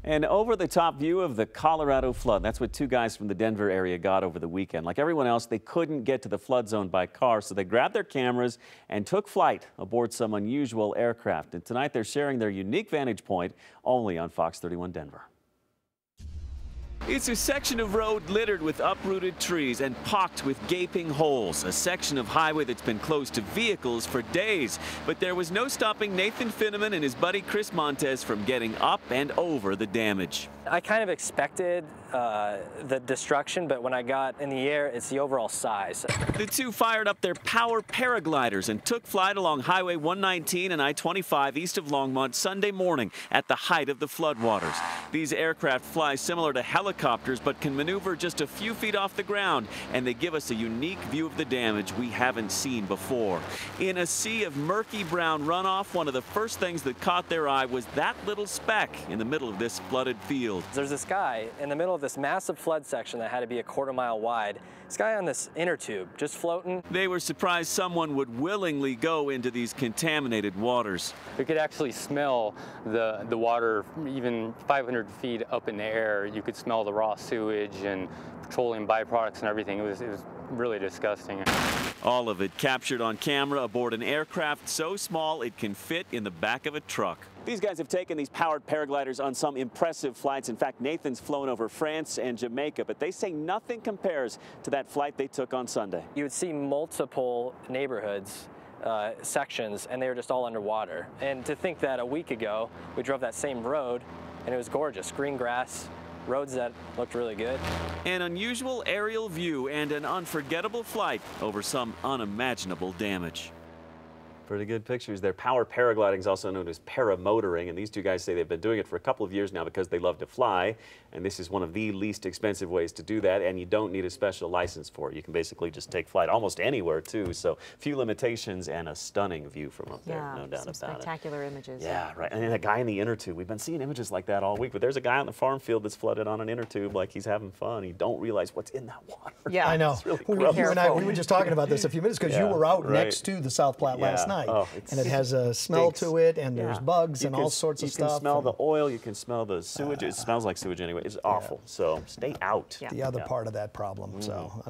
An over-the-top view of the Colorado flood. That's what two guys from the Denver area got over the weekend. Like everyone else, they couldn't get to the flood zone by car, so they grabbed their cameras and took flight aboard some unusual aircraft. And tonight they're sharing their unique vantage point only on Fox 31 Denver. It's a section of road littered with uprooted trees and pocked with gaping holes. A section of highway that's been closed to vehicles for days. But there was no stopping Nathan Finneman and his buddy Chris Montes from getting up and over the damage. I kind of expected the destruction, but when I got in the air, it's the overall size. The two fired up their power paragliders and took flight along Highway 119 and I-25 east of Longmont Sunday morning at the height of the floodwaters. These aircraft fly similar to helicopters but can maneuver just a few feet off the ground, and they give us a unique view of the damage we haven't seen before. In a sea of murky brown runoff, one of the first things that caught their eye was that little speck in the middle of this flooded field. There's this guy in the middle of this massive flood section that had to be a quarter-mile wide. This guy on this inner tube, just floating. They were surprised someone would willingly go into these contaminated waters. You could actually smell the water even 500 feet up in the air. You could smell the raw sewage and petroleum byproducts and everything. It was really disgusting. All of it captured on camera aboard an aircraft so small it can fit in the back of a truck. These guys have taken these powered paragliders on some impressive flights. In fact, Nathan's flown over France and Jamaica, but they say nothing compares to that flight they took on Sunday. You would see multiple neighborhoods, sections, and they were just all underwater. And to think that a week ago, we drove that same road, and it was gorgeous, green grass, roads that looked really good. An unusual aerial view and an unforgettable flight over some unimaginable damage. Pretty good pictures there. Power paragliding is also known as paramotoring, and these two guys say they've been doing it for a couple of years now because they love to fly, and this is one of the least expensive ways to do that, and you don't need a special license for it. You can basically just take flight almost anywhere, too, so few limitations and a stunning view from up there, no doubt about it. Spectacular images. Yeah, right. And then a guy in the inner tube. We've been seeing images like that all week, but there's a guy on the farm field that's flooded on an inner tube like he's having fun. You don't realize what's in that water. Yeah, I know. It's really You and I, we were just talking about this a few minutes because you were out next to the South Platte last night. Oh, and it has a smell to it, and there's bugs and all sorts of stuff. You can smell the oil, you can smell the sewage. It smells like sewage anyway. It's awful. So stay out. The other part of that problem. So.